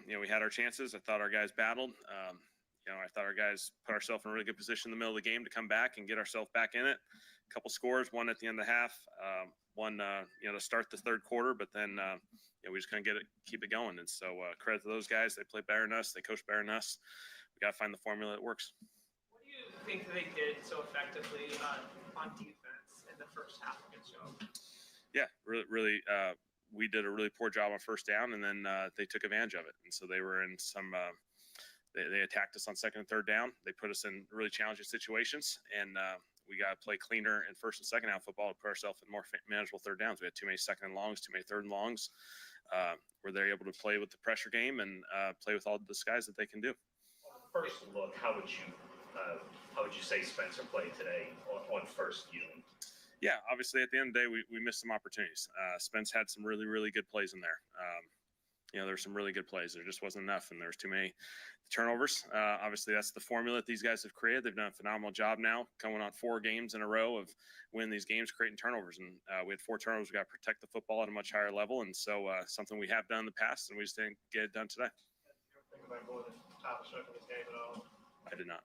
We had our chances. I thought our guys battled. I thought our guys put ourselves in a really good position in the middle of the game to come back and get ourselves back in it. A couple scores, one at the end of the half, one to start the third quarter, but then we just couldn't keep it going. And so credit to those guys. They played better than us. They coached better than us. We got to find the formula that works. What do you think they did so effectively on defense in the first half against Shough? Yeah, really. We did a really poor job on first down, and then they took advantage of it. And so they were in some they attacked us on second and third down. They put us in really challenging situations, and we got to play cleaner in first and second down football to put ourselves in more manageable third downs. We had too many second and longs, too many third and longs, where they're able to play with the pressure game and play with all the disguise that they can do. First look, how would you say Spencer played today on first viewing? Yeah, obviously at the end of the day, we missed some opportunities. Spence had some really, really good plays in there. There's some really good plays. There just wasn't enough, and there's too many turnovers. Obviously, that's the formula that these guys have created. They've done a phenomenal job now, coming on 4 games in a row of winning these games, creating turnovers. And we had 4 turnovers. We got to protect the football at a much higher level, and so something we have done in the past, and we just didn't get it done today. Think about going to Tyler Shough in this game at all? I did not.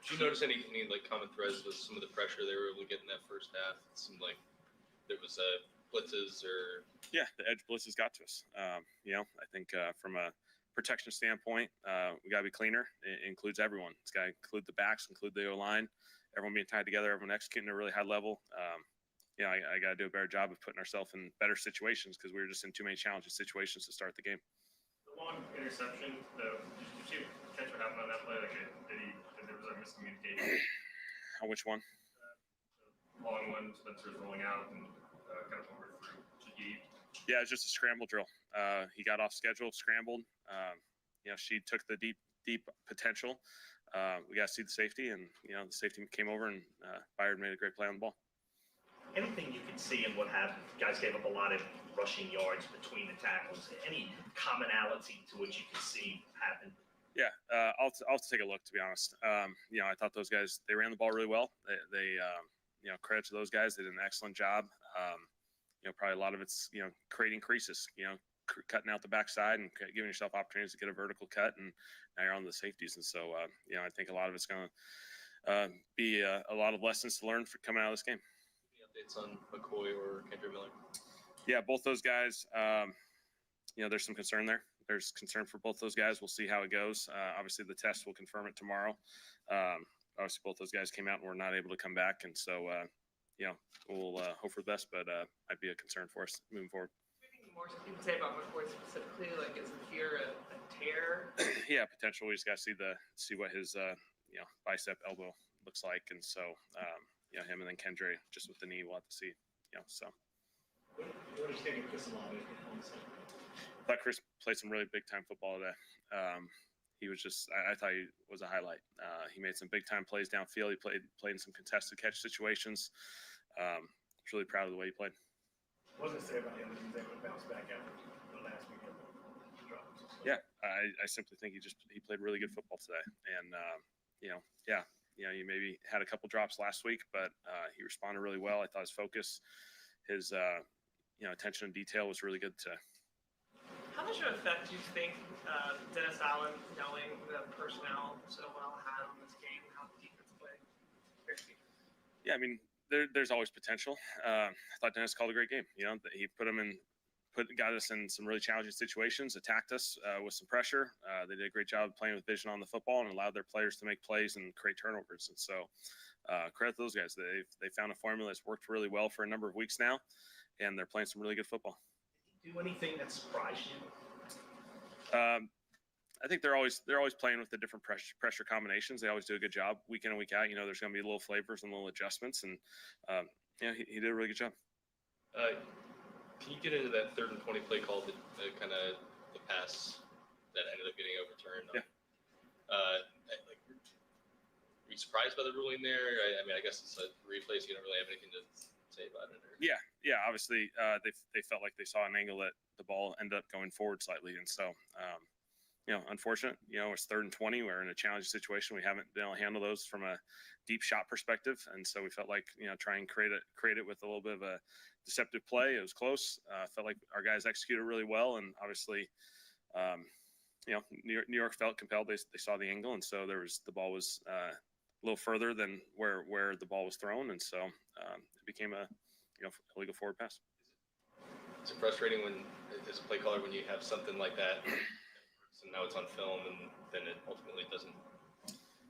Did you notice any common threads with some of the pressure they were able to get in that first half? It seemed like there was blitzes or... Yeah, the edge blitzes got to us. I think from a protection standpoint, we got to be cleaner. It includes everyone. It's got to include the backs, include the O-line, everyone being tied together, everyone executing at a really high level. I got to do a better job of putting ourselves in better situations because we were just in too many challenging situations to start the game. The long interception, did you catch what happened on that play? There was a miscommunication? On which one? The long one, Spencer's rolling out and kind of over through to deep. Yeah, it's just a scramble drill. He got off schedule, scrambled. She took the deep potential. We got to see the safety, and the safety came over, and Byard made a great play on the ball. Anything you can see in what happened? You guys gave up a lot of rushing yards between the tackles. Any commonality to what you can see happen? Yeah, I'll take a look, to be honest. I thought those guys, they ran the ball really well. They credit to those guys. They did an excellent job. Probably a lot of it's, creating creases, cutting out the backside and giving yourself opportunities to get a vertical cut. And now you're on the safeties. And so, I think a lot of it's going to be a lot of lessons to learn for coming out of this game. Any updates on McCoy or Kendra Miller? Yeah, both those guys, there's some concern there. There's concern for both those guys. We'll see how it goes. Obviously, the test will confirm it tomorrow. Obviously, both those guys came out and were not able to come back. And so, we'll hope for the best, but might be a concern for us moving forward. Anything more you can say about McCoy specifically? Like, is it fear a tear? Yeah, potential. We just got to see what his, bicep elbow looks like. And so, him and then Kendra, just with the knee, we'll have to see, so. What are you thinking of Chris Olave? I thought Chris played some really big-time football today. He was I thought he was a highlight. He made some big-time plays downfield. He played in some contested catch situations. I was really proud of the way he played. What does it say about him that he's able to bounce back after the last weekend? Yeah, I simply think he played really good football today. And, he maybe had a couple drops last week, but he responded really well. I thought his focus, his, attention to detail was really good today. How much of an effect do you think Dennis Allen, knowing the personnel so well, had on this game and how the defense played? Yeah, I mean, there's always potential. I thought Dennis called a great game. He got us in some really challenging situations, attacked us with some pressure. They did a great job of playing with vision on the football and allowed their players to make plays and create turnovers. And so credit to those guys. They found a formula that's worked really well for a number of weeks now, and they're playing some really good football. Did you do anything that surprised you? I think they're always playing with the different pressure combinations. They always do a good job week in and week out. There's going to be little flavors and little adjustments, and he did a really good job. Can you get into that 3rd and 20 play call, the kind of the pass that ended up getting overturned? Yeah. Were you surprised by the ruling there? I guess it's a replay, so you don't really have anything to say about it. Or... Yeah. Obviously, they felt like they saw an angle that the ball ended up going forward slightly, and so unfortunate. It's 3rd and 20. We're in a challenging situation. We haven't been able to handle those from a deep shot perspective, and so we felt like try and create it with a little bit of a deceptive play. It was close. Felt like our guys executed really well, and obviously, New York felt compelled. They saw the angle, and so the ball was a little further than where the ball was thrown, and so it became a illegal forward pass. Is it frustrating as a play caller when you have something like that, so now it's on film and then it ultimately doesn't?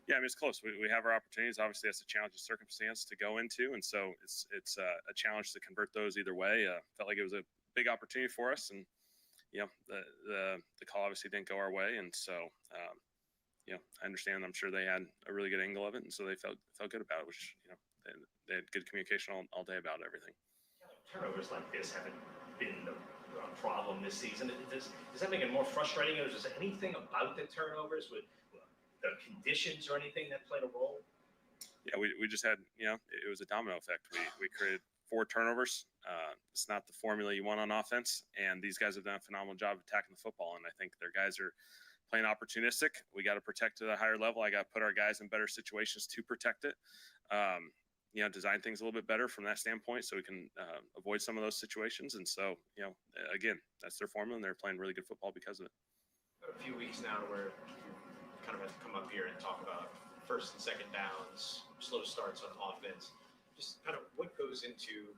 Yeah, it's close. We have our opportunities. Obviously, that's a challenging circumstance to go into, and so it's a challenge to convert those either way. Felt like it was a big opportunity for us, and the call obviously didn't go our way, and so I understand. I'm sure they had a really good angle of it, and so they felt good about it. Which they had good communication all day about everything. Turnovers like this haven't been a problem this season. Does that make it more frustrating, or is there anything about the turnovers with the conditions or anything that played a role? Yeah, we just had, it was a domino effect. We created 4 turnovers. It's not the formula you want on offense, and these guys have done a phenomenal job attacking the football, and I think their guys are playing opportunistic. We got to protect at a higher level. I got to put our guys in better situations to protect it. Design things a little bit better from that standpoint so we can avoid some of those situations. And so, again, that's their formula, and they're playing really good football because of it. A few weeks now where you kind of have to come up here and talk about 1st and 2nd downs, slow starts on offense. Just kind of what goes into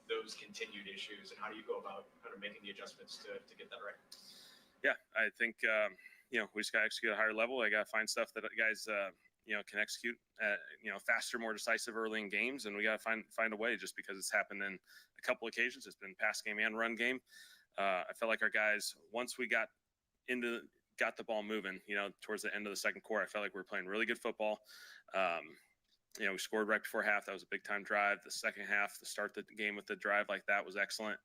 those continued issues, and how do you go about kind of making the adjustments to get that right? Yeah, I think, we just got to execute at a higher level. I got to find stuff that guys, can execute at, faster, more decisive early in games. And we got to find a way, just because it's happened in a couple occasions. It's been pass game and run game. I felt like our guys, once we got the ball moving, towards the end of the second quarter, I felt like we were playing really good football. We scored right before half. That was a big time drive. The second half, to start the game with the drive like that was excellent.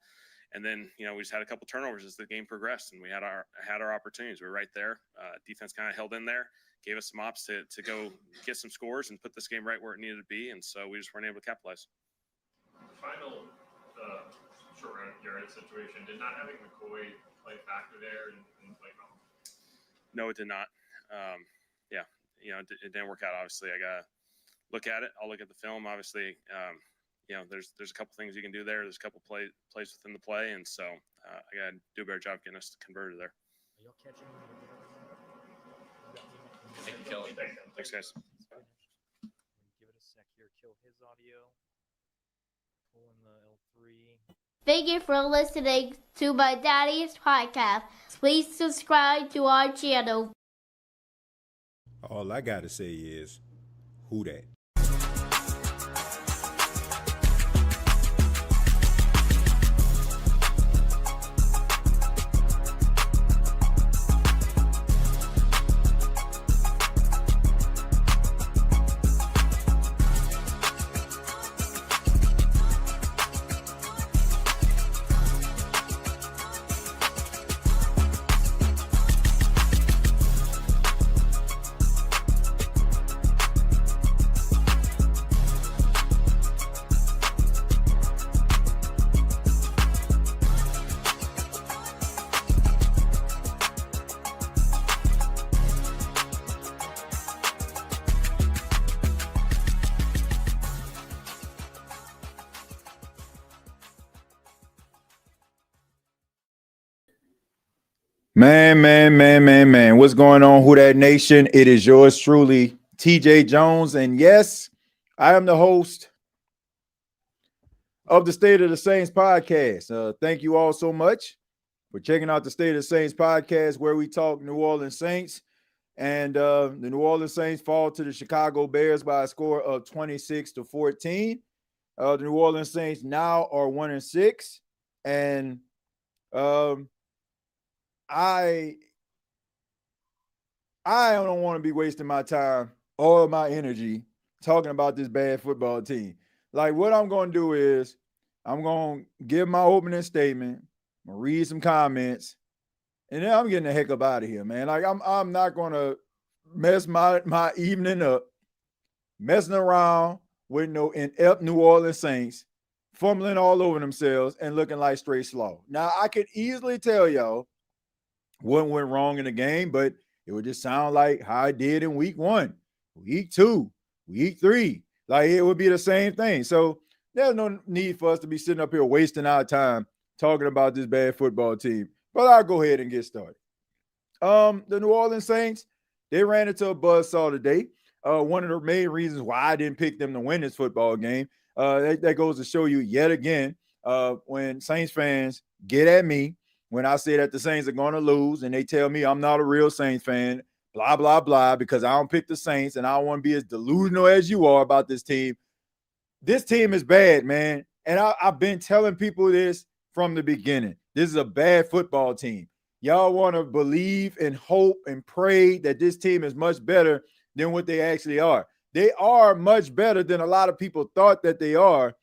And then, we just had a couple turnovers as the game progressed, and we had our opportunities. We were right there. Defense kind of held in there, gave us some ops to go get some scores and put this game right where it needed to be. And so we just weren't able to capitalize. Final short yardage situation, did not having McCoy play a factor there in play call? No, it did not. It didn't work out. Obviously, I got to look at it. I'll look at the film. Obviously, there's a couple things you can do there. There's a couple plays within the play. And so I got to do a better job getting us converted there. Are y'all catching? Thank you, Kelly. Thanks, guys. Give it a sec here. Kill his audio. Pull in the L3. Thank you for listening to my daddy's podcast. Please subscribe to our channel. All I gotta say is, who that? Man. What's going on, Who Dat Nation? It is yours truly, TJ Jones. And yes, I am the host of the State of the Saints podcast. Thank you all so much for checking out the State of the Saints podcast, where we talk New Orleans Saints. And the New Orleans Saints fall to the Chicago Bears by a score of 26-14. The New Orleans Saints now are 1-6. And I don't want to be wasting my time or my energy talking about this bad football team. Like, what I'm going to do is I'm going to give my opening statement, I'm going to read some comments, and then I'm getting the heck up out of here, man. Like, I'm not going to mess my evening up messing around with no inept New Orleans Saints fumbling all over themselves and looking like straight slow. Now, I could easily tell y'all what went wrong in the game, but it would just sound like how I did in week 1, week 2, week 3. Like it would be the same thing. So there's no need for us to be sitting up here wasting our time talking about this bad football team. But I'll go ahead and get started. The New Orleans Saints, they ran into a buzzsaw today. One of the main reasons why I didn't pick them to win this football game. That goes to show you yet again, when Saints fans get at me when I say that the Saints are going to lose and they tell me I'm not a real Saints fan, blah, blah, blah, because I don't pick the Saints and I don't want to be as delusional as you are about this team. This team is bad, man. And I've been telling people this from the beginning. This is a bad football team. Y'all want to believe and hope and pray that this team is much better than what they actually are. They are much better than a lot of people thought that they are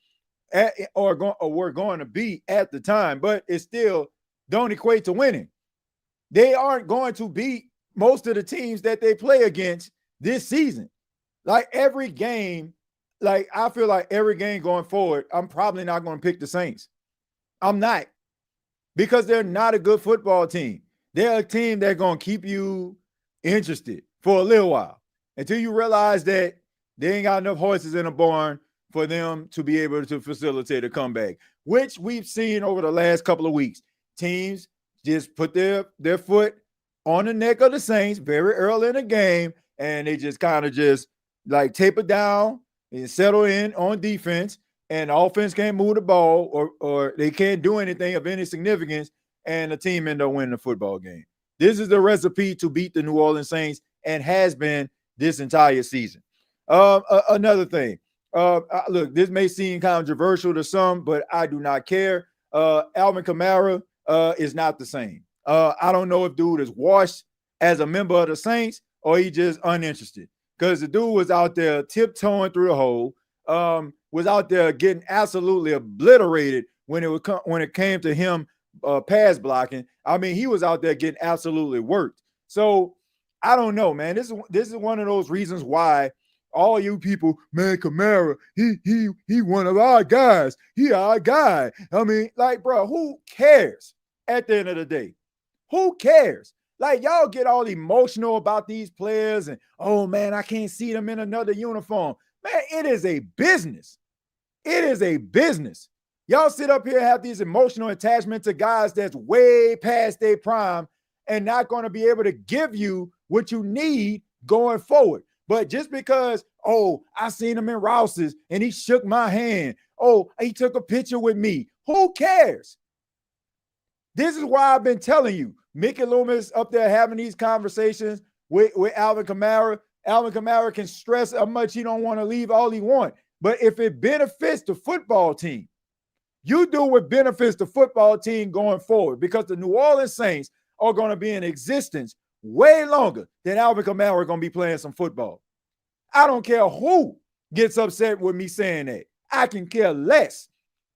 or were going to be at the time, but it still don't equate to winning. They aren't going to beat most of the teams that they play against this season. Like every game, like I feel like every game going forward, I'm probably not going to pick the Saints. I'm not, because they're not a good football team. They're a team that's going to keep you interested for a little while until you realize that they ain't got enough horses in a barn for them to be able to facilitate a comeback, which we've seen over the last couple of weeks. Teams just put their foot on the neck of the Saints very early in the game, and they just kind of just like taper down and settle in on defense, and the offense can't move the ball or they can't do anything of any significance, and the team end up winning the football game. This is the recipe to beat the New Orleans Saints and has been this entire season. Another thing, look, this may seem controversial to some, but I do not care. Alvin Kamara is not the same. I don't know if dude is washed as a member of the Saints or he just uninterested, because the dude was out there tiptoeing through the hole, was out there getting absolutely obliterated when it came to him pass blocking. I mean, he was out there getting absolutely worked. So I don't know, man. This is one of those reasons why all you people, man, Kamara, he one of our guys. He our guy. I mean, like, bro, who cares at the end of the day? Who cares? Like, y'all get all emotional about these players and, oh, man, I can't see them in another uniform. Man, it is a business. It is a business. Y'all sit up here and have these emotional attachments to guys that's way past their prime and not going to be able to give you what you need going forward. But just because, oh, I seen him in Rouse's and he shook my hand. Oh, he took a picture with me. Who cares? This is why I've been telling you, Mickey Loomis up there having these conversations with Alvin Kamara. Alvin Kamara can stress how much he don't want to leave all he want. But if it benefits the football team, you do what benefits the football team going forward, because the New Orleans Saints are going to be in existence way longer than Alvin Kamara going to be playing some football. I don't care who gets upset with me saying that. I can care less.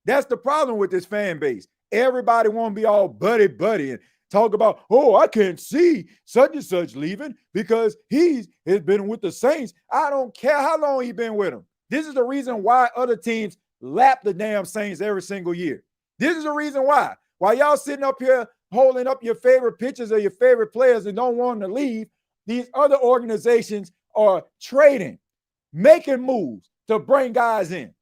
That's the problem with this fan base. Everybody want to be all buddy and talk about, oh, I can't see such and such leaving because he has been with the Saints. I don't care how long he's been with them. This is the reason why other teams lap the damn Saints every single year. This is the reason why. While y'all sitting up here holding up your favorite pictures of your favorite players and don't want them to leave, these other organizations are trading, making moves to bring guys in.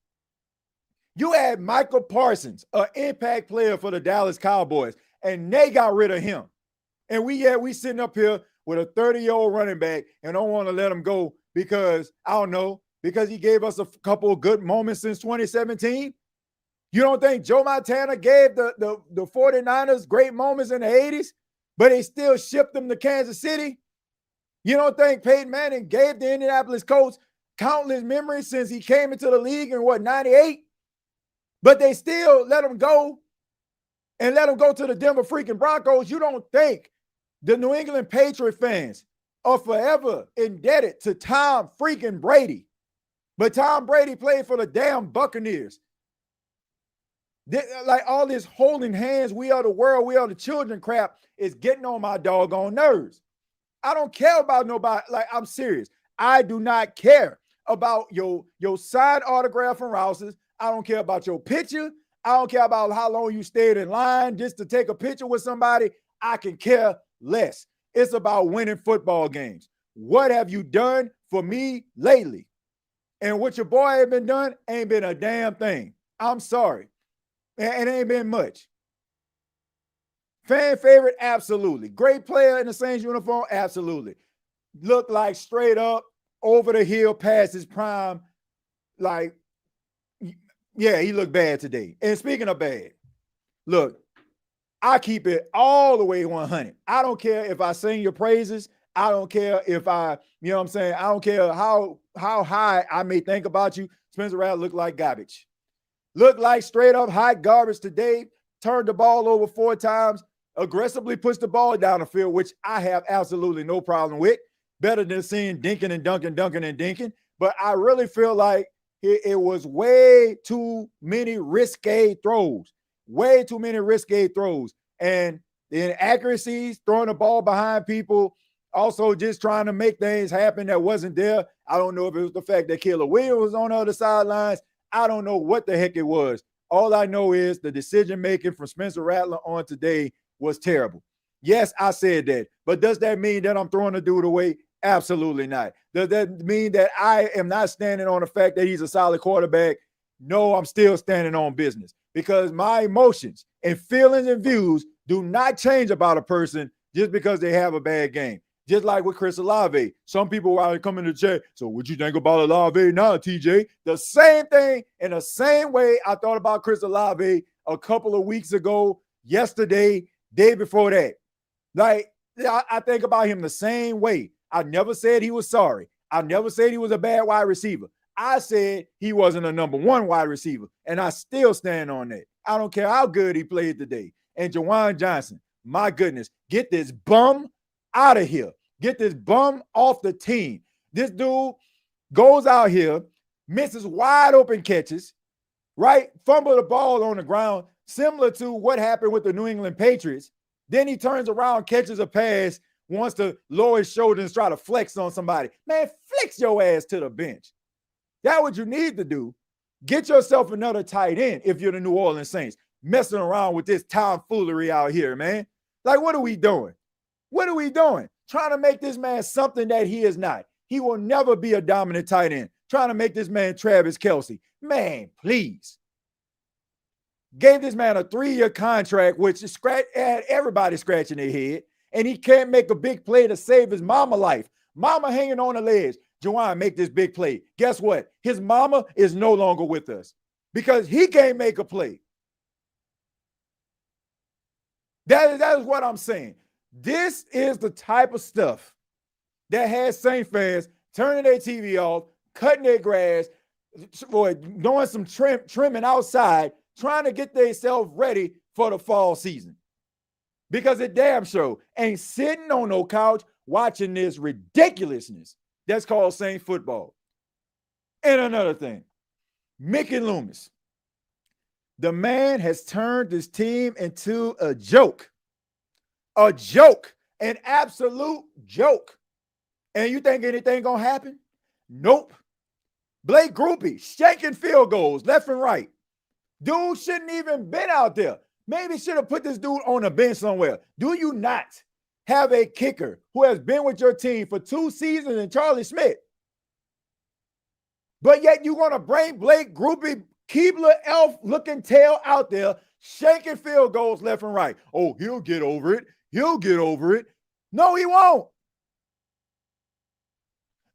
You had Michael Parsons, an impact player for the Dallas Cowboys, and they got rid of him. And we sitting up here with a 30-year-old running back and don't want to let him go because, I don't know, because he gave us a couple of good moments since 2017? You don't think Joe Montana gave the 49ers great moments in the 80s, but they still shipped them to Kansas City? You don't think Peyton Manning gave the Indianapolis Colts countless memories since he came into the league in, 98? But they still let him go and let him go to the Denver freaking Broncos. You don't think the New England Patriot fans are forever indebted to Tom freaking Brady? But Tom Brady played for the damn Buccaneers. Like all this holding hands, we are the world, we are the children crap is getting on my doggone nerves. I don't care about nobody. Like, I'm serious. I do not care about your signed autograph from Rouse's. I don't care about your picture. I don't care about how long you stayed in line just to take a picture with somebody. I can care less. It's about winning football games. What have you done for me lately? And what your boy ain't been done ain't been a damn thing. I'm sorry. And it ain't been much. Fan favorite? Absolutely. Great player in the Saints uniform? Absolutely. Look like straight up over the hill past his prime. Like, yeah, he looked bad today. And speaking of bad, look, I keep it all the way 100. I don't care if I sing your praises. I don't care if I, you know what I'm saying? I don't care how high I may think about you. Spencer Rattler looked like garbage. Looked like straight up hot garbage today. Turned the ball over 4 times. Aggressively pushed the ball down the field, which I have absolutely no problem with. Better than seeing dinking and dunking, dunking and dinking. But I really feel like it was way too many risque throws. Way too many risque throws. And the inaccuracies, throwing the ball behind people, also just trying to make things happen that wasn't there. I don't know if it was the fact that Caleb Williams was on the other sidelines. I don't know what the heck it was. All I know is the decision-making from Spencer Rattler on today was terrible. Yes, I said that. But does that mean that I'm throwing the dude away? Absolutely not. Does that mean that I am not standing on the fact that he's a solid quarterback? No, I'm still standing on business because my emotions and feelings and views do not change about a person just because they have a bad game. Just like with Chris Olave. Some people are coming to chat. So what you think about Olave now, TJ? The same thing in the same way I thought about Chris Olave a couple of weeks ago, yesterday, day before that. Like, I think about him the same way. I never said he was sorry. I never said he was a bad wide receiver. I said he wasn't a number 1 wide receiver, and I still stand on that. I don't care how good he played today. And Juwan Johnson, my goodness, get this bum out of here. Get this bum off the team. This dude goes out here, misses wide open catches, right? Fumble the ball on the ground, similar to what happened with the New England Patriots. Then he turns around, catches a pass, wants to lower his shoulders and try to flex on somebody. Man, flex your ass to the bench. That's what you need to do. Get yourself another tight end if you're the New Orleans Saints. Messing around with this tomfoolery out here, man. Like, what are we doing? What are we doing? Trying to make this man something that he is not. He will never be a dominant tight end. Trying to make this man Travis Kelce. Man, please. Gave this man a 3-year contract, which had everybody scratching their head, and he can't make a big play to save his mama life. Mama hanging on the ledge. Juwan, make this big play. Guess what? His mama is no longer with us because he can't make a play. That is what I'm saying. This is the type of stuff that has Saint fans turning their TV off, cutting their grass, or doing some trimming outside, trying to get themselves ready for the fall season. Because it damn sure ain't sitting on no couch watching this ridiculousness that's called Saint football. And another thing, Mickey Loomis. The man has turned this team into a joke. A joke. An absolute joke. And you think anything gonna happen? Nope. Blake Groupie shanking field goals left and right. Dude shouldn't even been out there. Maybe should have put this dude on a bench somewhere. Do you not have a kicker who has been with your team for 2 seasons and Charlie Smith? But yet you're going to bring Blake Groupie, Keebler elf looking tail out there, shanking field goals left and right. Oh, he'll get over it. He'll get over it. No, he won't.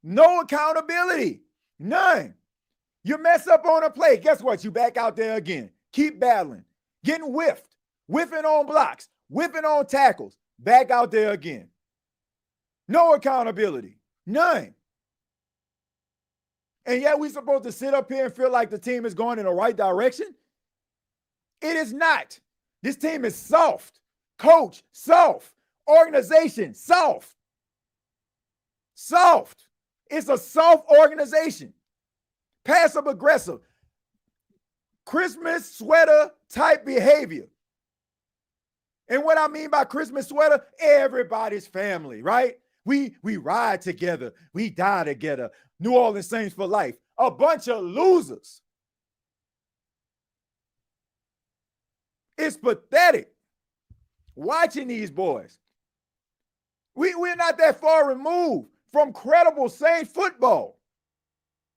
No accountability. None. You mess up on a play. Guess what? You back out there again. Keep battling. Getting whiffed. Whiffing on blocks. Whiffing on tackles. Back out there again. No accountability. None. And yet we're supposed to sit up here and feel like the team is going in the right direction? It is not. This team is soft. Coach, soft. Organization, soft. Soft. It's a soft organization. Passive aggressive. Christmas sweater type behavior. And what I mean by Christmas sweater, everybody's family, right? We ride together. We die together. New Orleans Saints for life. A bunch of losers. It's pathetic watching these boys. We're not that far removed from credible Saints football.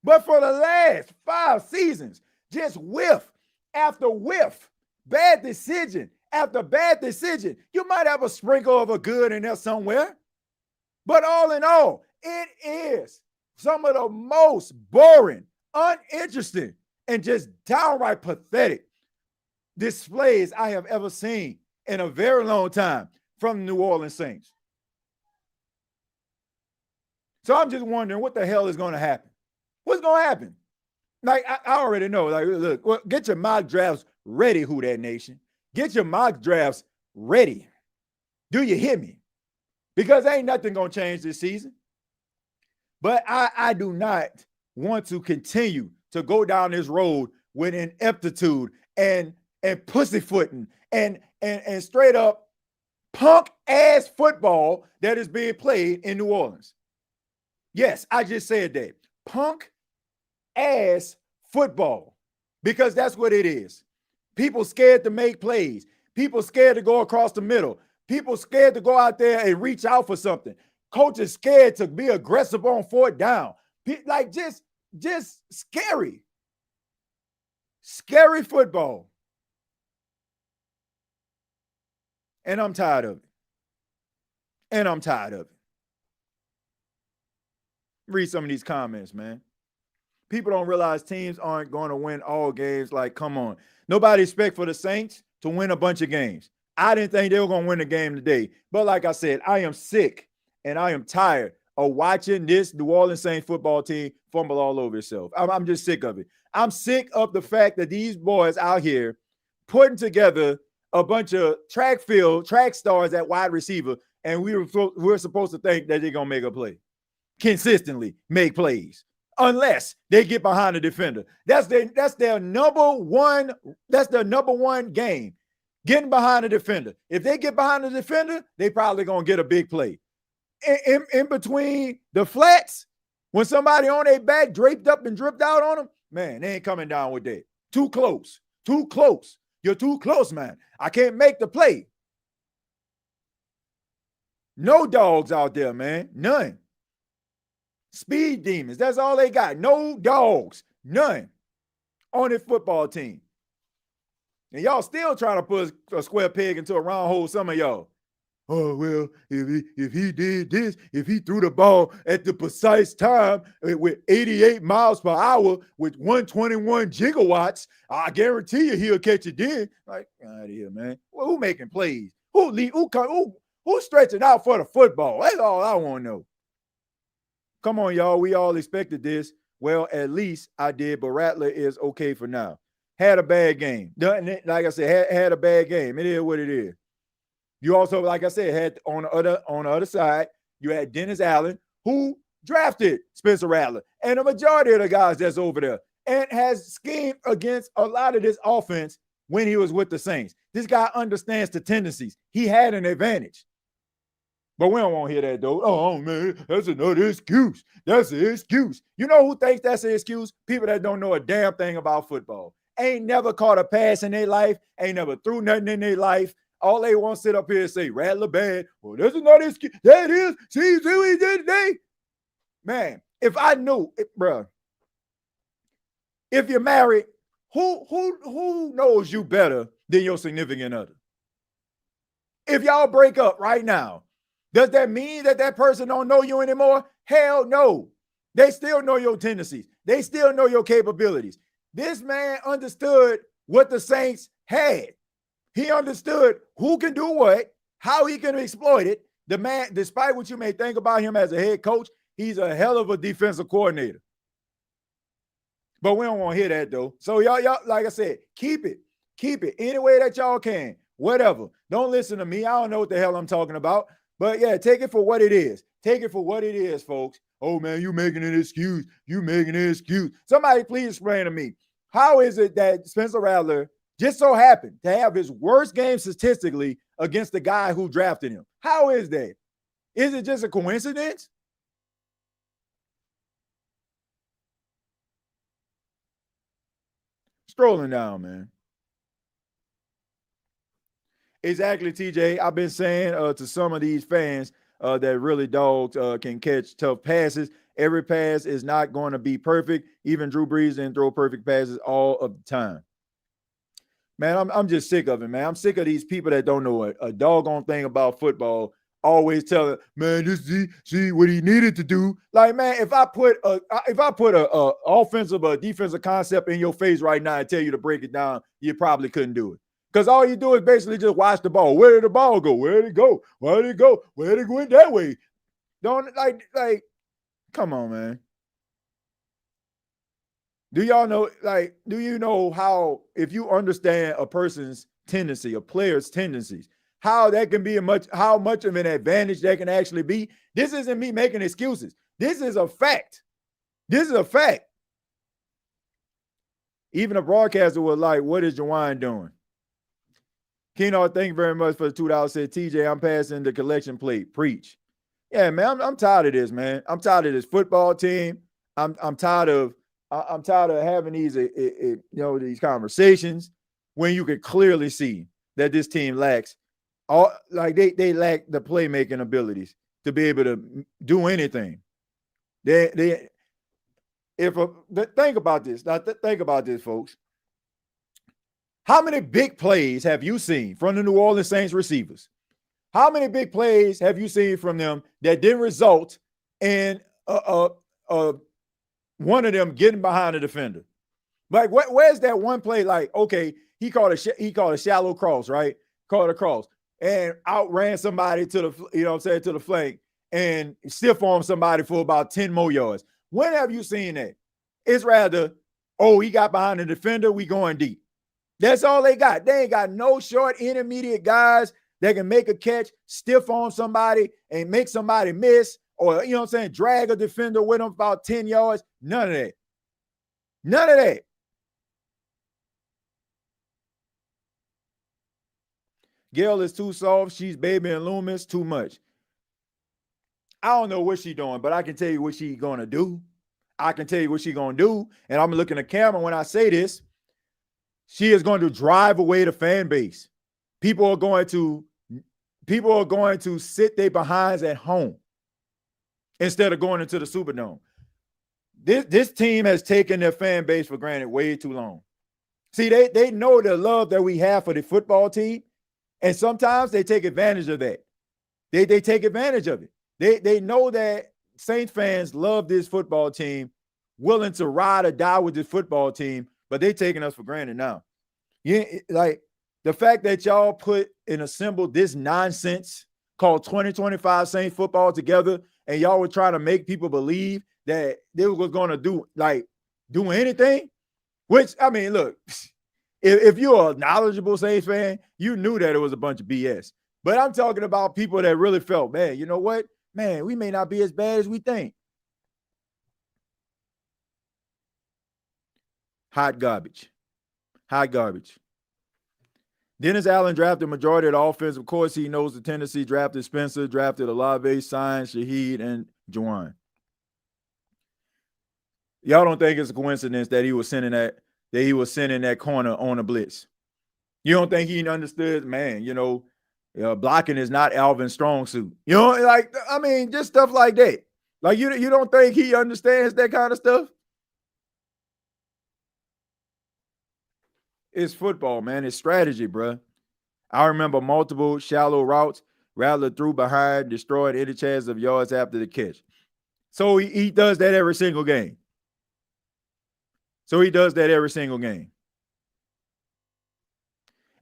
But for the last 5 seasons, just whiff after whiff, bad decision after bad decision. You might have a sprinkle of a good in there somewhere. But all in all, it is some of the most boring, uninteresting, and just downright pathetic displays I have ever seen in a very long time from the New Orleans Saints. So I'm just wondering what the hell is going to happen. What's going to happen? Like, I already know. Like, look, well, get your mock drafts ready, Who Dat Nation. Get your mock drafts ready. Do you hear me? Because ain't nothing going to change this season. But I do not want to continue to go down this road with ineptitude and pussyfooting and straight up punk ass football that is being played in New Orleans. Yes, I just said that. Punk ass football, because that's what it is. People scared to make plays. People scared to go across the middle. People scared to go out there and reach out for something. Coaches scared to be aggressive on 4th down. Like just scary. Scary football. And I'm tired of it. Read some of these comments, man. People don't realize teams aren't going to win all games. Like, come on. Nobody expect for the Saints to win a bunch of games. I didn't think they were going to win the game today. But like I said, I am sick and I am tired of watching this New Orleans Saints football team fumble all over itself. I'm just sick of it. I'm sick of the fact that these boys out here putting together a bunch of track stars at wide receiver, and we're supposed to think that they're going to make a play. Consistently make plays. Unless they get behind the defender. That's their number one game. Getting behind the defender. If they get behind the defender, they probably gonna get a big play. In between the flats, when somebody on their back draped up and dripped out on them, man, they ain't coming down with that. Too close. You're too close, man. I can't make the play. No dogs out there, man. None. Speed demons. That's all they got. No dogs. None on this football team. And y'all still trying to put a square peg into a round hole, some of y'all. Oh, well, if he did this, if he threw the ball at the precise time with 88 miles per hour with 121 gigawatts, I guarantee you he'll catch it then. Like, out of here, man. Well, who making plays? Who's stretching out for the football? That's all I want to know. Come on, y'all. We all expected this. Well, at least I did, but Rattler is okay for now. Had a bad game. Like I said, had a bad game. It is what it is. You also, like I said, had on the other side, you had Dennis Allen, who drafted Spencer Rattler, and the majority of the guys that's over there, and has schemed against a lot of this offense when he was with the Saints. This guy understands the tendencies. He had an advantage. But we don't want to hear that, though. Oh, man, that's another excuse. That's an excuse. You know who thinks that's an excuse? People that don't know a damn thing about football. Ain't never caught a pass in their life. Ain't never threw nothing in their life. All they want to sit up here and say, Rattler bad. Well, that's another excuse. That is. See what he did today? Man, if I knew, bro, if you're married, who knows you better than your significant other? If y'all break up right now, does that mean that person don't know you anymore? Hell no. They still know your tendencies. They still know your capabilities. This man understood what the Saints had. He understood who can do what, how he can exploit it. The man, despite what you may think about him as a head coach, he's a hell of a defensive coordinator. But we don't want to hear that, though. So y'all, like I said, keep it any way that y'all can. Whatever. Don't listen to me. I don't know what the hell I'm talking about. But yeah, take it for what it is. Take it for what it is, folks. Oh, man, you making an excuse. You making an excuse. Somebody please explain to me. How is it that Spencer Rattler just so happened to have his worst game statistically against the guy who drafted him? How is that? Is it just a coincidence? Strolling down, man. Exactly, TJ. I've been saying to some of these fans, that really dogs can catch tough passes. Every pass is not going to be perfect. Even Drew Brees didn't throw perfect passes all of the time. Man, I'm just sick of it, man. I'm sick of these people that don't know a doggone thing about football. Always telling, man, this see what he needed to do. Like, man, if I put a offensive or defensive concept in your face right now and tell you to break it down, you probably couldn't do it. Because all you do is basically just watch the ball. Where did the ball go? Where did it go? Where did it go? Where did it go that way? Don't like, come on, man. Do y'all know, do you know how, if you understand a person's tendency, a player's tendencies, how that can be how much of an advantage that can actually be? This isn't me making excuses. This is a fact. This is a fact. Even a broadcaster was like, what is Jawan doing? Keno, thank you very much for the $2. Said, TJ, I'm passing the collection plate. Preach. Yeah, man, I'm tired of this, man. I'm tired of this football team. I'm tired of having these these conversations when you could clearly see that this team lacks they lack the playmaking abilities to be able to do anything. Think about this. Now think about this, folks. How many big plays have you seen from the New Orleans Saints receivers? How many big plays have you seen from them that didn't result in one of them getting behind a defender? Like, where's that one play? Like, okay, he called a shallow cross, right? Called a cross and outran somebody to the flank and stiff armed somebody for about 10 more yards. When have you seen that? It's rather, he got behind the defender, we going deep. That's all they got. They ain't got no short intermediate guys that can make a catch, stiff arm somebody and make somebody miss, or, drag a defender with them about 10 yards. None of that. None of that. Gail is too soft. She's baby and Loomis too much. I don't know what she's doing, but I can tell you what she's going to do. I can tell you what she's going to do. And I'm looking at the camera when I say this. She is going to drive away the fan base. People are going to sit their behinds at home instead of going into the Superdome. This team has taken their fan base for granted way too long. See, they know the love that we have for the football team, and sometimes they take advantage of that. They take advantage of it. They know that Saints fans love this football team, willing to ride or die with this football team, but they taking us for granted now. Yeah, like the fact that y'all put and assembled this nonsense called 2025 Saints football together, and y'all were trying to make people believe that they were going to do anything, which, I mean, look, if you're a knowledgeable Saints fan, you knew that it was a bunch of BS. But I'm talking about people that really felt, man, you know what? Man, we may not be as bad as we think. Hot garbage. Hot garbage. Dennis Allen drafted majority of the offense. Of course, he knows the tendency. Drafted Spencer, drafted Olave, signed Shaheed, and Juwan. Y'all don't think it's a coincidence that he was sending that corner on a blitz? You don't think he understood, man, blocking is not Alvin's strong suit. Just stuff like that. Like, you don't think he understands that kind of stuff? It's football, man. It's strategy, bro. I remember multiple shallow routes. Rattler threw behind, destroyed any chance of yards after the catch. So he does that every single game.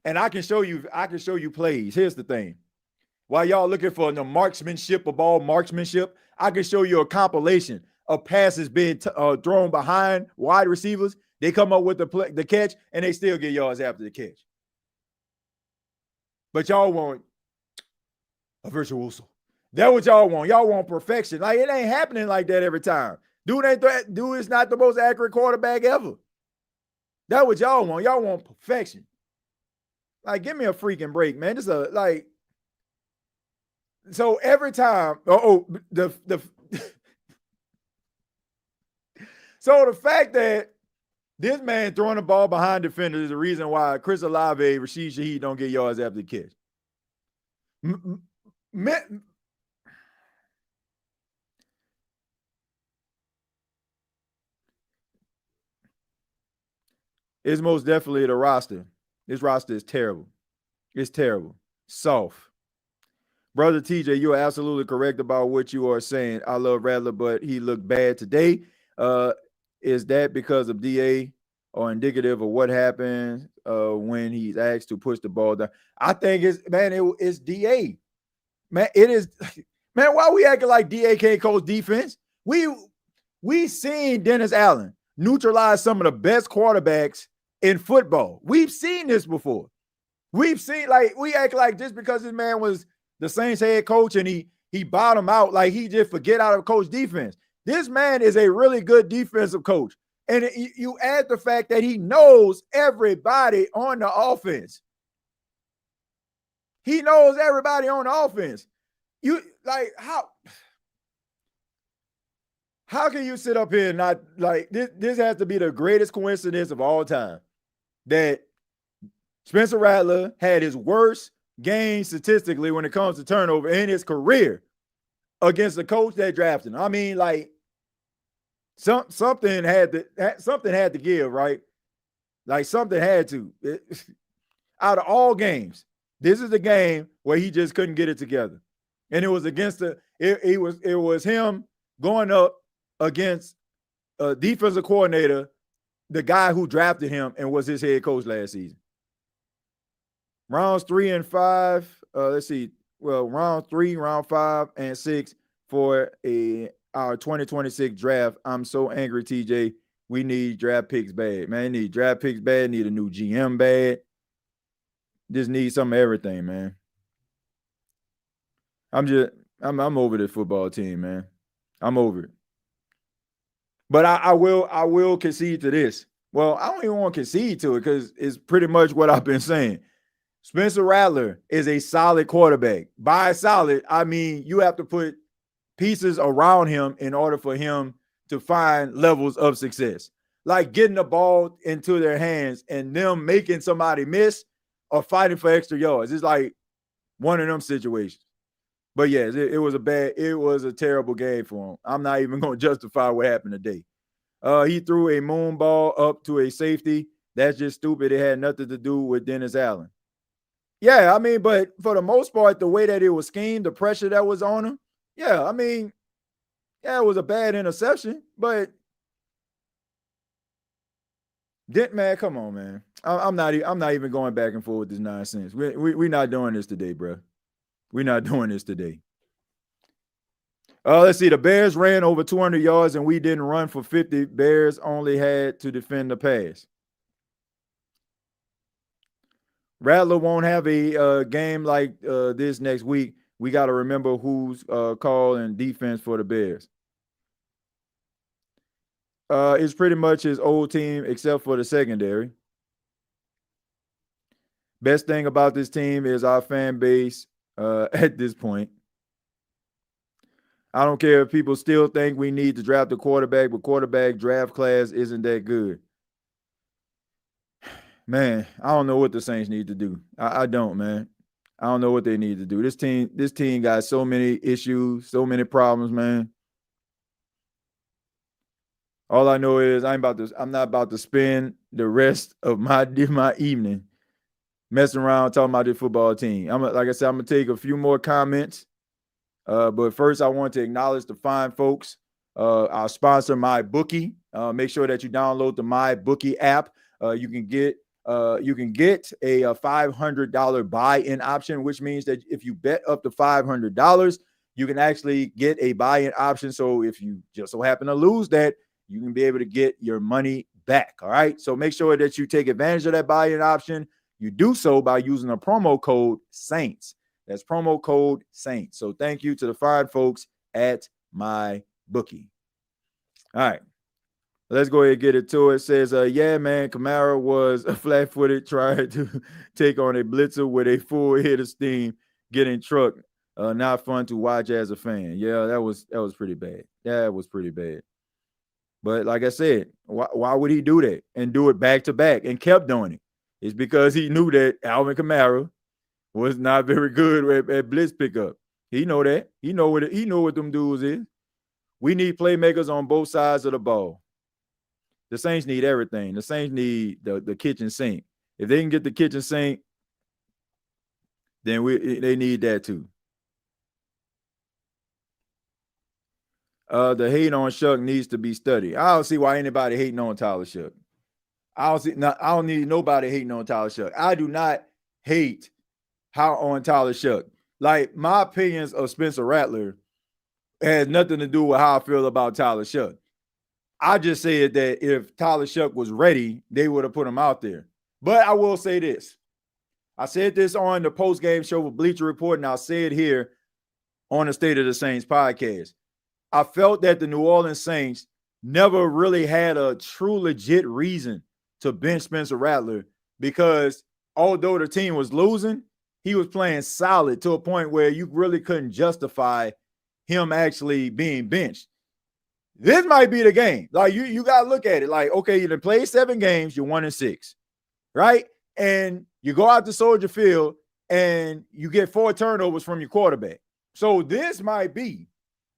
And I can show you plays. Here's the thing. While y'all looking for the marksmanship of all marksmanship, I can show you a compilation of passes being thrown behind wide receivers. They come up with the catch, and they still get yards after the catch. But y'all want a virtuoso. That's what y'all want. Y'all want perfection. Like, it ain't happening like that every time. Dude is not the most accurate quarterback ever. That's what y'all want. Y'all want perfection. Like, give me a freaking break, man. So every time, so the fact that this man throwing the ball behind defenders is the reason why Chris Olave, Rashid Shaheed don't get yards after the catch. It's most definitely the roster. This roster is terrible. It's terrible. Soft. Brother TJ, you are absolutely correct about what you are saying. I love Rattler, but he looked bad today. Is that because of DA or indicative of what happened when he's asked to push the ball down? I think it's DA. Man, it is. Man, why we acting like DA can't coach defense? We seen Dennis Allen neutralize some of the best quarterbacks in football. We've seen this before. We've seen, like, we act like just because this man was the Saints head coach and he bottomed out, like he just forget how to coach defense. This man is a really good defensive coach. And you add the fact that he knows everybody on the offense. He knows everybody on the offense. You like how can you sit up here and not like this has to be the greatest coincidence of all time that Spencer Rattler had his worst game statistically when it comes to turnover in his career against the coach that drafted him. I mean, like something had to give, right? Like something had to. Out of all games, this is the game where he just couldn't get it together. And it was against it was him going up against a defensive coordinator, the guy who drafted him and was his head coach last season. Rounds 3 and 5. Let's see. Well, round 3, round 5, and 6 for our 2026 draft. I'm so angry, TJ. We need draft picks bad, man. Need draft picks bad. Need a new GM bad. Just need some of everything, man. I'm over this football team, man. I'm over it. But I will concede to this. Well, I don't even want to concede to it because it's pretty much what I've been saying. Spencer Rattler is a solid quarterback. By solid, I mean you have to put pieces around him in order for him to find levels of success. Like getting the ball into their hands and them making somebody miss or fighting for extra yards. It's like one of them situations. But yes, it was a terrible game for him. I'm not even going to justify what happened today. He threw a moon ball up to a safety. That's just stupid. It had nothing to do with Dennis Allen. Yeah, I mean, but for the most part, the way that it was schemed, the pressure that was on him, yeah, I mean, yeah, it was a bad interception, but man, come on, man. I'm not even going back and forth with this nonsense. We're not doing this today, bro. We're not doing this today. Let's see. The Bears ran over 200 yards and we didn't run for 50. Bears only had to defend the pass. Rattler won't have a game like this next week. We got to remember who's calling defense for the Bears. It's pretty much his old team except for the secondary. Best thing about this team is our fan base at this point. I don't care if people still think we need to draft a quarterback, but quarterback draft class isn't that good. Man, I don't know what the Saints need to do. I don't, man. I don't know what they need to do. This team got so many issues, so many problems, man. All I know is I'm not about to spend the rest of my evening messing around talking about this football team. Like I said, I'm gonna take a few more comments. But first, I want to acknowledge the fine folks, our sponsor, MyBookie. Make sure that you download the MyBookie app. You can get a $500 buy-in option, which means that if you bet up to $500, you can actually get a buy-in option. So if you just so happen to lose that, you can be able to get your money back. All right. So make sure that you take advantage of that buy-in option. You do so by using a promo code SAINTS. That's promo code SAINTS. So thank you to the fine folks at MyBookie. All right. Let's go ahead and get it to it. It says, yeah, man, Kamara was flat-footed trying to take on a blitzer with a full head of steam, getting trucked. Not fun to watch as a fan. Yeah, that was pretty bad. That was pretty bad. But like I said, why would he do that and do it back-to-back and kept doing it? It's because he knew that Alvin Kamara was not very good at blitz pickup. He know that. He know what them dudes is. We need playmakers on both sides of the ball. The Saints need everything. The Saints need the kitchen sink. If they can get the kitchen sink, then they need that too. The hate on Shough needs to be studied. I don't see why anybody hating on Tyler Shough. I don't need nobody hating on Tyler Shough. I do not hate on Tyler Shough. Like, my opinions of Spencer Rattler has nothing to do with how I feel about Tyler Shough. I just said that if Tyler Shough was ready, they would have put him out there. But I will say this. I said this on the post-game show with Bleacher Report, and I'll say it here on the State of the Saints podcast. I felt that the New Orleans Saints never really had a true legit reason to bench Spencer Rattler, because although the team was losing, he was playing solid to a point where you really couldn't justify him actually being benched. This might be the game. Like, you got to look at it like, okay, you done played 7 games, you're 1-6, right? And you go out to Soldier Field and you get 4 turnovers from your quarterback. So this might be,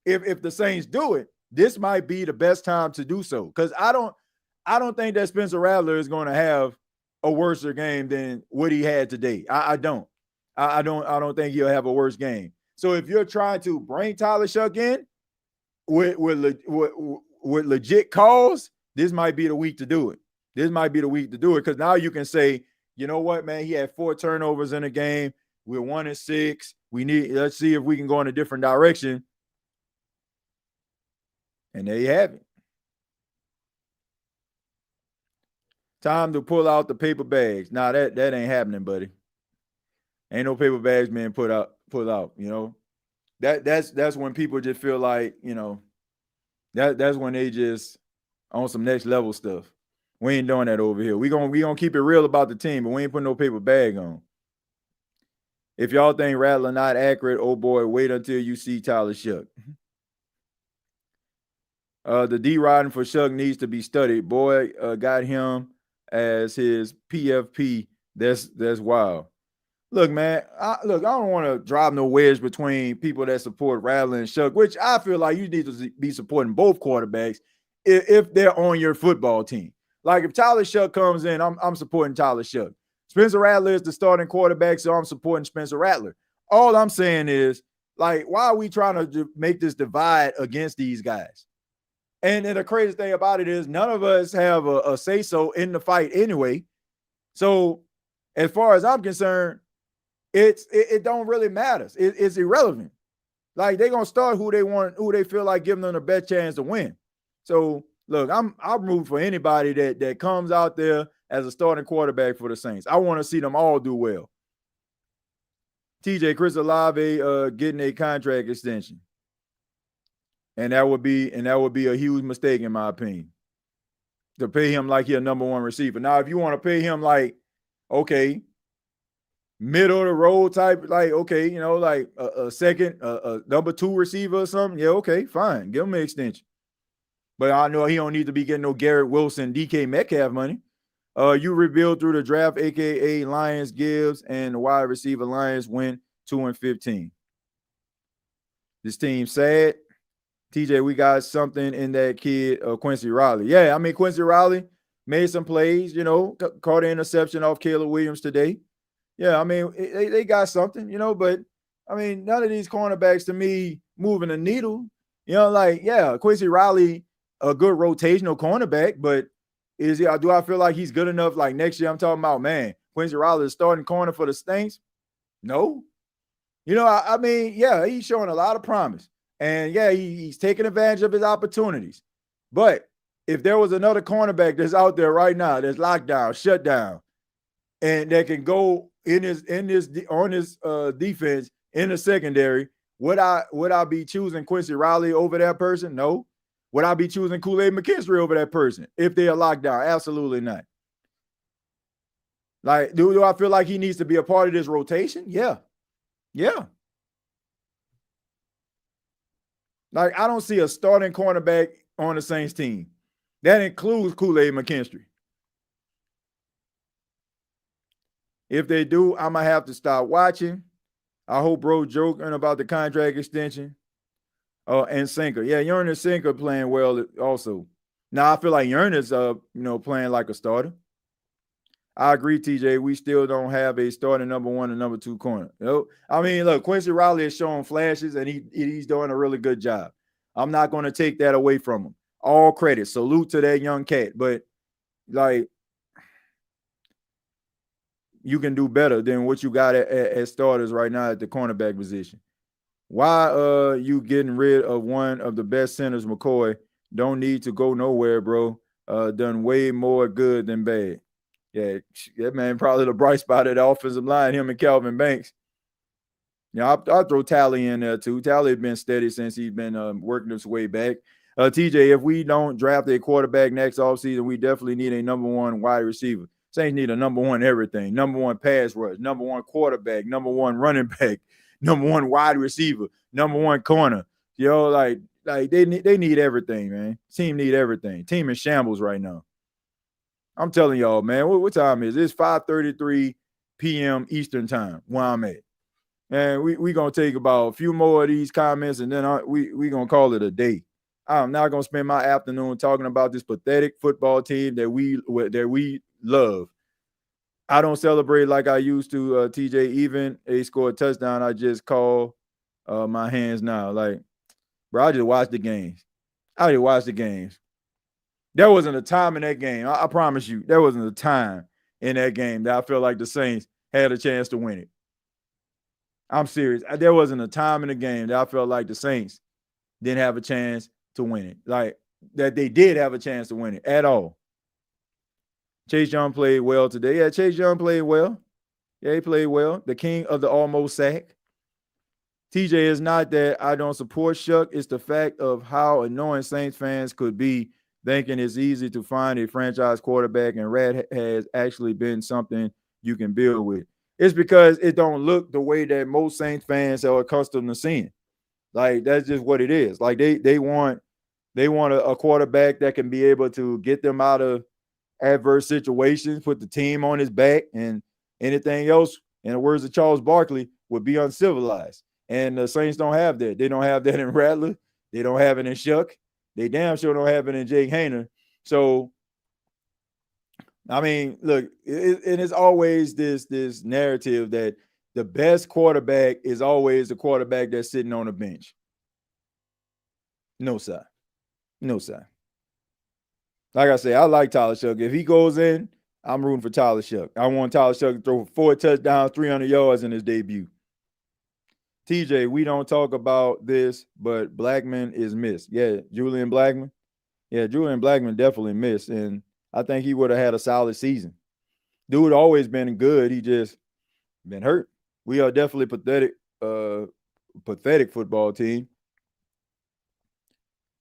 if the Saints do it, this might be the best time to do so. Because I don't think that Spencer Rattler is going to have a worse game than what he had today. I don't think he'll have a worse game. So if you're trying to bring Tyler Shough in with legit cause, this might be the week to do it. This might be the week to do it, because now you can say, you know what, man, he had 4 turnovers in a game. We're 1-6. Let's see if we can go in a different direction. And there you have it. Time to pull out the paper bags. Nah, that ain't happening, buddy. Ain't no paper bags being put out, you know. That's when people just feel like, you know, that's when they just on some next level stuff. We ain't doing that over here. We gonna keep it real about the team, but we ain't putting no paper bag on. If y'all think Rattler not accurate, oh boy, wait until you see Tyler Shough. The D riding for Shough needs to be studied. Boy, got him as his PFP. That's wild. Look, man, I don't want to drive no wedge between people that support Rattler and Shough, which I feel like you need to be supporting both quarterbacks if they're on your football team. Like, if Tyler Shough comes in, I'm supporting Tyler Shough. Spencer Rattler is the starting quarterback, so I'm supporting Spencer Rattler. All I'm saying is, like, why are we trying to make this divide against these guys? And the crazy thing about it is none of us have a say-so in the fight anyway. So as far as I'm concerned, it don't really matter. It's irrelevant. Like, they're going to start who they want, who they feel like giving them the best chance to win. So, look, I'm rooting for anybody that comes out there as a starting quarterback for the Saints. I want to see them all do well. TJ, Chris Olave getting a contract extension. And that would be a huge mistake, in my opinion, to pay him like he's a number 1 receiver. Now, if you want to pay him like, okay, middle of the road type, like, okay, you know, like a second, a number 2 receiver or something, yeah, okay, fine, give him an extension. But I know he don't need to be getting no Garrett Wilson, DK Metcalf money. You rebuild through the draft, aka Lions Gibbs, and the wide receiver Lions went 2-15. This team sad. TJ, we got something in that kid, Quincy Riley. Yeah, I mean, Quincy Riley made some plays, you know, caught an interception off Caleb Williams today. Yeah, I mean, they got something, you know, but, I mean, none of these cornerbacks to me moving the needle. You know, like, yeah, Quincy Riley, a good rotational cornerback, but do I feel like he's good enough? Like, next year I'm talking about, man, Quincy Riley is starting corner for the Saints? No. You know, I mean, yeah, he's showing a lot of promise. And, yeah, he's taking advantage of his opportunities. But if there was another cornerback that's out there right now that's locked down, shut down, and that can go on his defense in the secondary, would I be choosing Quincy Riley over that person? No. Would I be choosing Kool-Aid McKinstry over that person if they are locked down? Absolutely not. Like, do I feel like he needs to be a part of this rotation? Yeah. Yeah. Like, I don't see a starting cornerback on the Saints team. That includes Kool-Aid McKinstry. If they do, I'm going to have to stop watching. I hope bro joking about the contract extension. And Sinker. Yeah, you're in the Sinker playing well also. Now I feel like Yearn is playing like a starter. I agree, TJ. We still don't have a starting number 1 and number 2 corner. I mean, look, Quincy Riley has shown flashes, and he's doing a really good job. I'm not going to take that away from him. All credit. Salute to that young cat. But, like, you can do better than what you got at starters right now at the cornerback position. Why you getting rid of one of the best centers, McCoy? Don't need to go nowhere, bro. Done way more good than bad. Yeah, man, probably the bright spot of the offensive line, him and Calvin Banks. Yeah, I'll throw Tally in there too. Tally has been steady since he's been working his way back. TJ, if we don't draft a quarterback next offseason, we definitely need a number 1 wide receiver. Saints need a number 1 everything, number 1 pass rush, number 1 quarterback, number 1 running back, number 1 wide receiver, number 1 corner. Like they need everything, man. Team need everything. Team in shambles right now. I'm telling y'all, man, what time is it? It's 5:33 p.m. Eastern time where I'm at. And we going to take about a few more of these comments, and then we going to call it a day. I'm not going to spend my afternoon talking about this pathetic football team that we love. I don't celebrate like I used to, TJ. Even they score a touchdown, I just call my hands now. Like, bro, I just watch the games. There wasn't a time in that game. I promise you, there wasn't a time in that game that I felt like the Saints had a chance to win it. I'm serious. There wasn't a time in the game that I felt like the Saints didn't have a chance to win it. Like, that they did have a chance to win it at all. Chase Young played well today. Yeah, Chase Young played well. Yeah, he played well. The king of the almost sack. TJ, is not that I don't support Shough. It's the fact of how annoying Saints fans could be thinking it's easy to find a franchise quarterback, and Rat has actually been something you can build with. It's because it don't look the way that most Saints fans are accustomed to seeing. Like, that's just what it is. Like, they want a quarterback that can be able to get them out of adverse situations, put the team on his back, and anything else, in the words of Charles Barkley, would be uncivilized. And the Saints don't have that. They don't have that in Rattler. They don't have it in Shough. They damn sure don't have it in Jake Haener. So, I mean, look, it is always this narrative that the best quarterback is always the quarterback that's sitting on the bench. No, sir. No, sir. Like I say, I like Tyler Shough. If he goes in, I'm rooting for Tyler Shough. I want Tyler Shough to throw 4 touchdowns, 300 yards in his debut. TJ, we don't talk about this, but Blackman is missed. Yeah, Julian Blackman. Yeah, Julian Blackman definitely missed, and I think he would have had a solid season. Dude always been good. He just been hurt. We are definitely pathetic football team.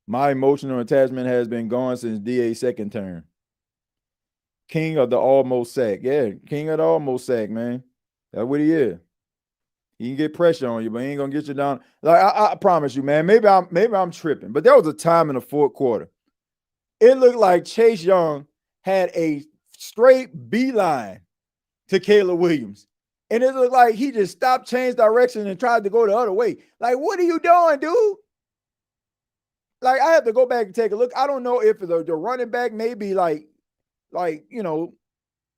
My emotional attachment has been gone since DA's second term. King of the almost sack. Yeah, king of the almost sack, man. That's what he is. He can get pressure on you, but he ain't gonna get you down. Like, I promise you, man. Maybe I'm tripping, but there was a time in the fourth quarter. It looked like Chase Young had a straight beeline to Caleb Williams. And it looked like he just stopped, changed direction, and tried to go the other way. Like, what are you doing, dude? Like, I have to go back and take a look. I don't know if the running back maybe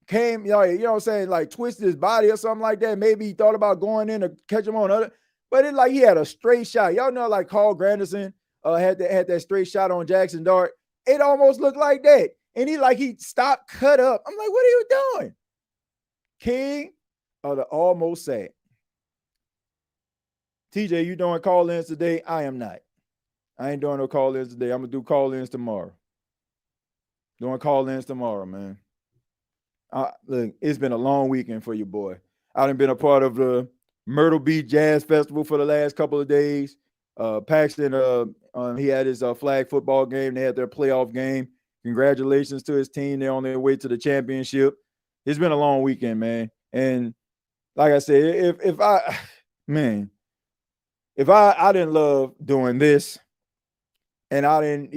came, like twisted his body or something like that. Maybe he thought about going in to catch him on other, but it like he had a straight shot. Y'all know, like Carl Granderson had that straight shot on Jackson Dart. It almost looked like that. And he stopped, cut up. I'm like, what are you doing? King of the almost sack. TJ, you doing call-ins today? I am not. I ain't doing no call-ins today. I'm going to do call-ins tomorrow. Doing call-ins tomorrow, man. Look, it's been a long weekend for you, boy. I done been a part of the Myrtle Beach Jazz Festival for the last couple of days. Paxton, he had his flag football game. They had their playoff game. Congratulations to his team. They're on their way to the championship. It's been a long weekend, man. And like I said, if I didn't love doing this, and I didn't,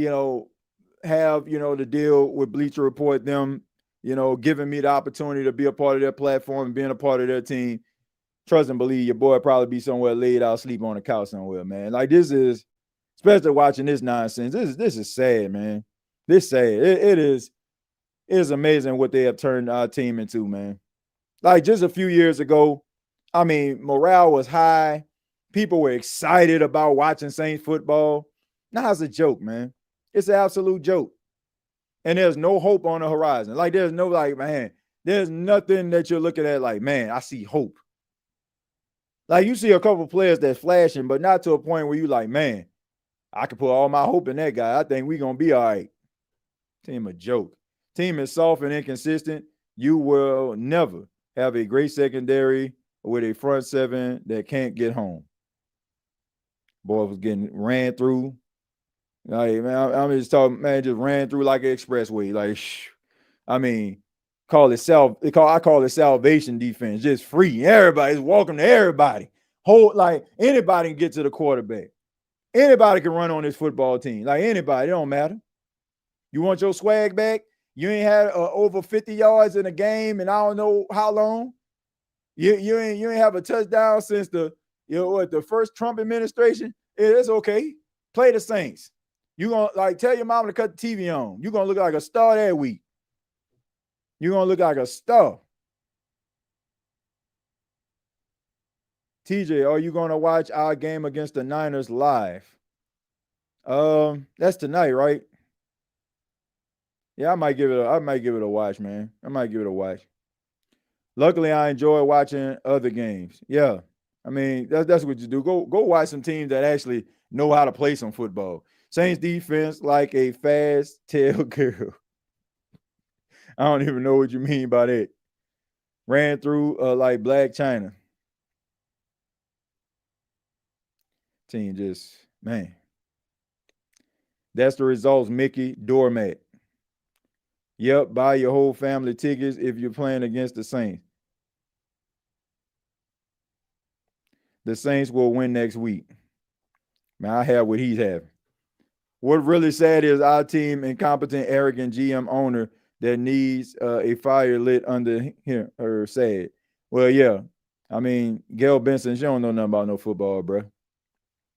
have, the deal with Bleacher Report, them, giving me the opportunity to be a part of their platform and being a part of their team, trust and believe your boy probably be somewhere laid out, sleep on the couch somewhere, man. Like, this is, especially watching this nonsense, this is sad, man. This sad. It is amazing what they have turned our team into, man. Like just a few years ago, I mean, morale was high. People were excited about watching Saints football. Now it's a joke, man. It's an absolute joke. And there's no hope on the horizon. Like there's no like, man, there's nothing that you're looking at like, man, I see hope. Like you see a couple players that's flashing, but not to a point where you like, man, I can put all my hope in that guy. I think we're going to be all right. Team a joke. Team is soft and inconsistent. You will never have a great secondary with a front seven that can't get home. Boy was getting ran through. Like, man, I'm just talking, man, just ran through like an expressway. Like, I mean, I call it salvation defense, just free. Everybody's welcome to everybody. Like anybody can get to the quarterback. Anybody can run on this football team. Like anybody, it don't matter. You want your swag back? You ain't had over 50 yards in a game and I don't know how long. You ain't have a touchdown since the first Trump administration. It's okay. Play the Saints. You gonna like tell your mom to cut the TV on. You're gonna look like a star that week. You're gonna look like a star. TJ, are you gonna watch our game against the Niners live? That's tonight, right? Yeah, I might give it a watch, man. I might give it a watch. Luckily, I enjoy watching other games. Yeah. I mean, that's what you do. Go watch some teams that actually know how to play some football. Saints defense like a fast tail girl. I don't even know what you mean by that. Ran through like Black China. Team just, man. That's the results, Mickey. Doormat. Yep, buy your whole family tickets if you're playing against the Saints. The Saints will win next week. Man, I have what he's having. What really sad is our team incompetent, arrogant GM owner that needs a fire lit under him or sad. Well, yeah. I mean, Gail Benson, she don't know nothing about no football, bro.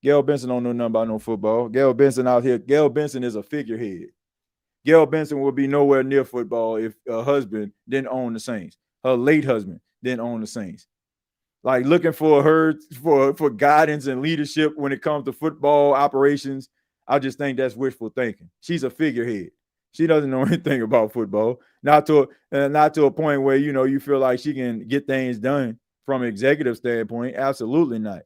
Gail Benson don't know nothing about no football. Gail Benson out here. Gail Benson is a figurehead. Gail Benson will be nowhere near football if her husband didn't own the Saints. Her late husband didn't own the Saints. Like looking for her for guidance and leadership when it comes to football operations, I just think that's wishful thinking. She's a figurehead. She doesn't know anything about football. Not to a point where you feel like she can get things done from an executive standpoint. Absolutely not.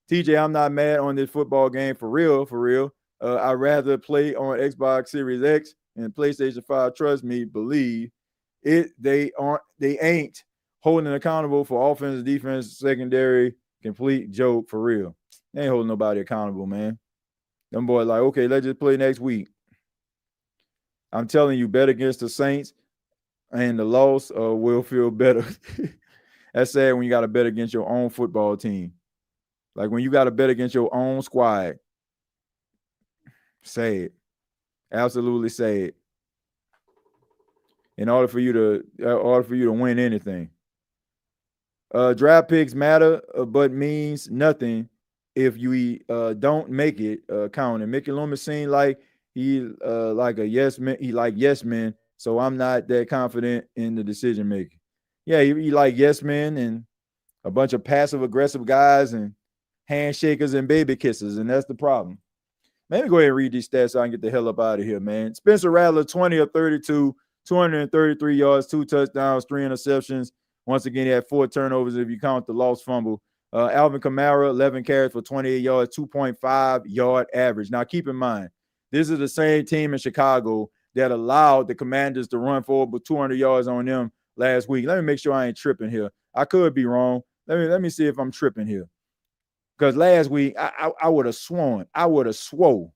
TJ, I'm not mad on this football game for real. I'd rather play on Xbox Series X and PlayStation 5. Trust me, believe it. They ain't holding accountable for offense, defense, secondary. Complete joke for real. They ain't holding nobody accountable, man. Them boys like, okay, let's just play next week. I'm telling you, bet against the Saints and the loss will feel better. That's sad when you got to bet against your own football team. Like when you got to bet against your own squad. Sad. Absolutely sad. In order for you to win anything. Draft picks matter, but means nothing if you don't make it count. And Mickey Loomis seemed like he like a yes man. He like yes men. So I'm not that confident in the decision making. Yeah, he like yes men and a bunch of passive aggressive guys and handshakers and baby kisses, and that's the problem. Let me go ahead and read these stats so I can get the hell up out of here, man. Spencer Rattler, 20 of 32, 233 yards, 2 touchdowns, 3 interceptions. Once again, he had 4 turnovers if you count the lost fumble. Alvin Kamara, 11 carries for 28 yards, 2.5 yard average. Now, keep in mind, this is the same team in Chicago that allowed the Commanders to run forward with 200 yards on them last week. Let me make sure I ain't tripping here. I could be wrong. Let me see if I'm tripping here. Because last week, I would have sworn. Well,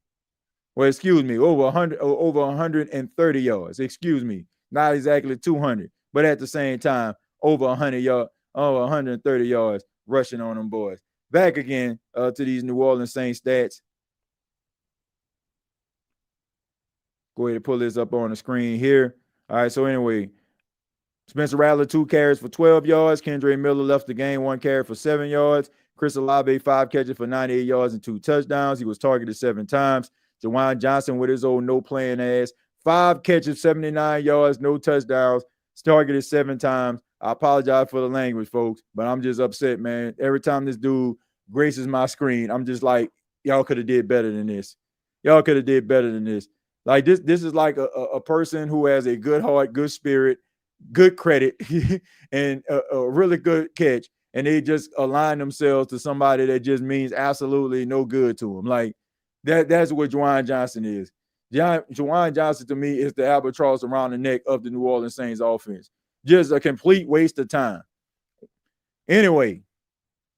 excuse me, over 130 yards. Excuse me. Not exactly 200, but at the same time, over 100 yards, over 130 yards rushing on them boys. Back again to these New Orleans Saints stats. Go ahead and pull this up on the screen here. All right, so anyway, Spencer Rattler, 2 carries for 12 yards. Kendre Miller left the game, 1 carry for 7 yards. Chris Olave, 5 catches for 98 yards and 2 touchdowns. He was targeted 7 times. Jawan Johnson with his old no-playing ass, 5 catches, 79 yards, no touchdowns. It's targeted 7 times. I apologize for the language, folks, but I'm just upset, man. Every time this dude graces my screen, I'm just like, y'all could have did better than this. Y'all could have did better than this. Like this is like a person who has a good heart, good spirit, good credit, and a really good catch, and they just align themselves to somebody that just means absolutely no good to them. Like that's what Juwan Johnson is. Juwan Johnson to me is the albatross around the neck of the New Orleans Saints offense. Just a complete waste of time. Anyway,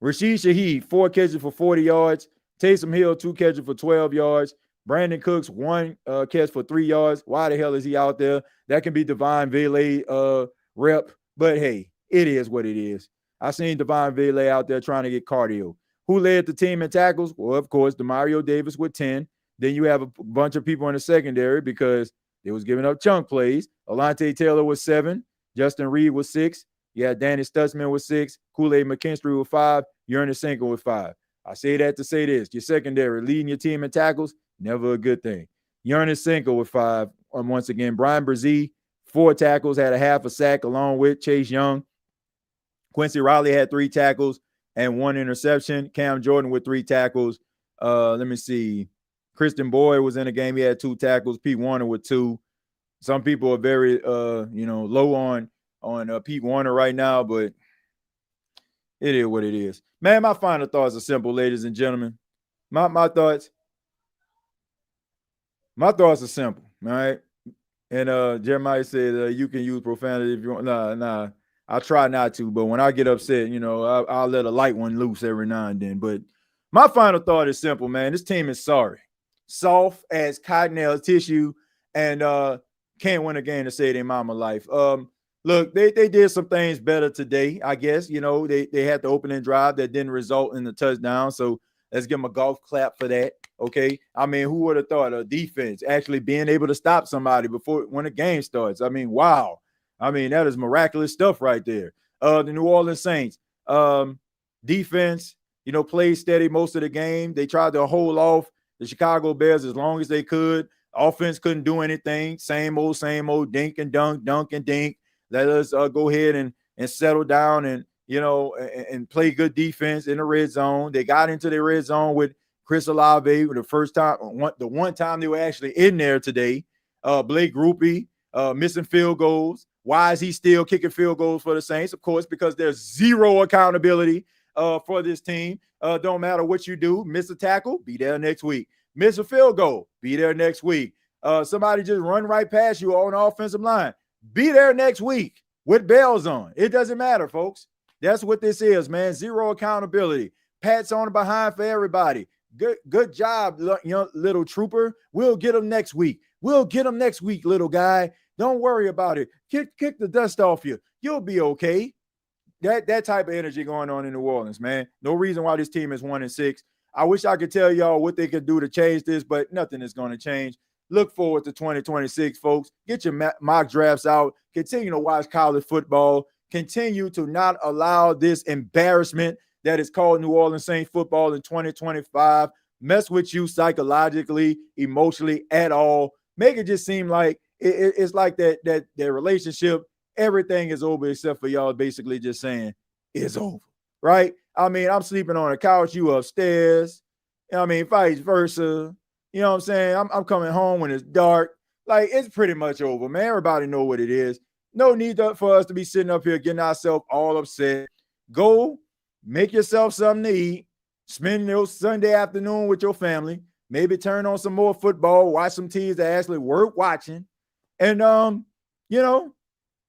Rashid Shaheed, 4 catches for 40 yards. Taysom Hill, 2 catches for 12 yards. Brandon Cooks, 1 catch for 3 yards. Why the hell is he out there? That can be Devine Vele rep, but hey, it is what it is. I seen Devine Vele out there trying to get cardio. Who led the team in tackles? Well, of course, Demario Davis with 10. Then you have a bunch of people in the secondary because they was giving up chunk plays. Alante Taylor was 7. Justin Reed was 6. You had Danny Stutzman with 6. Kool-Aid McKinstry with 5. Ernest Sinkel with 5. I say that to say this. Your secondary leading your team in tackles, never a good thing. Ernest Sinkel with 5. Once again, Brian Brzee, 4 tackles, had a half a sack along with Chase Young. Quincy Riley had 3 tackles and 1 interception. Cam Jordan with 3 tackles. Let me see. Christian Boyd was in the game. He had 2 tackles. Pete Warner with 2. Some people are very, low on Pete Warner right now, but it is what it is. Man, my final thoughts are simple, ladies and gentlemen. My thoughts are simple, all right? And Jeremiah said you can use profanity if you want. Nah. I try not to, but when I get upset, I'll let a light one loose every now and then. But my final thought is simple, man. This team is sorry. Soft as cottonelle tissue, and can't win a game to save their mama life. Look, they did some things better today, I guess. They had the opening drive that didn't result in the touchdown. So let's give them a golf clap for that. Okay. I mean, who would have thought a defense actually being able to stop somebody when the game starts? I mean, wow. I mean, that is miraculous stuff right there. The New Orleans Saints defense, played steady most of the game. They tried to hold off the Chicago Bears as long as they could. Offense couldn't do anything. Same old, dink and dunk and dink. Let us go ahead and settle down and, and play good defense in the red zone. They got into the red zone with Chris Olave for the first time, the one time they were actually in there today. Blake Grupe missing field goals. Why is he still kicking field goals for the Saints? Of course, because there's zero accountability for this team. Don't matter what you do. Miss a tackle, be there next week. Miss a field goal, be there next week. Somebody just run right past you on the offensive line. Be there next week with bells on. It doesn't matter, folks. That's what this is, man. Zero accountability. Pats on the behind for everybody. Good job, little trooper. We'll get them next week. Little guy. Don't worry about it. Kick the dust off you. You'll be okay. That type of energy going on in New Orleans, man. No reason why this team is 1-6. I wish I could tell y'all what they could do to change this, but nothing is going to change. Look forward to 2026, folks. Get your mock drafts out. Continue to watch college football. Continue to not allow this embarrassment that is called New Orleans Saints football in 2025 mess with you psychologically, emotionally at all. Make it just seem like it's like that relationship, everything is over except for y'all basically just saying it's over, right? I mean, I'm sleeping on a couch, you upstairs. I mean, vice versa. You know what I'm saying? I'm coming home when it's dark. Like, it's pretty much over, man. Everybody know what it is. No need for us to be sitting up here getting ourselves all upset. Go make yourself something to eat. Spend your Sunday afternoon with your family. Maybe turn on some more football. Watch some teams that actually worth watching. And,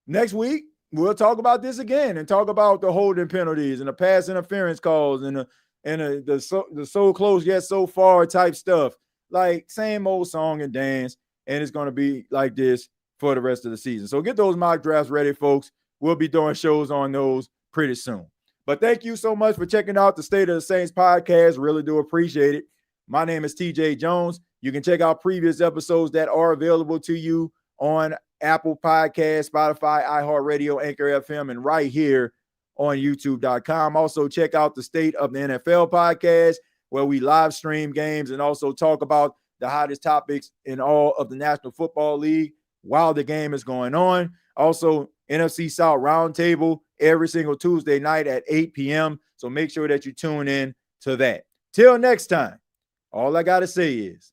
next week, we'll talk about this again and talk about the holding penalties and the pass interference calls and the so close yet so far type stuff. Like, same old song and dance, and it's going to be like this for the rest of the season. So get those mock drafts ready, folks. We'll be doing shows on those pretty soon. But thank you so much for checking out the State of the Saints podcast. Really do appreciate it. My name is TJ Jones. You can check out previous episodes that are available to you on Apple Podcasts, Spotify, iHeartRadio, Anchor FM, and right here on YouTube.com. Also, check out the State of the NFL podcast, where we live stream games and also talk about the hottest topics in all of the National Football League while the game is going on. Also, NFC South Roundtable every single Tuesday night at 8 p.m. So make sure that you tune in to that. Till next time, all I got to say is,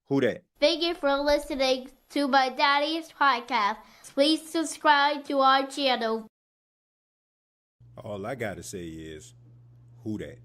who dat? Thank you for listening to my daddy's podcast. Please subscribe to our channel. All I got to say is, who dat?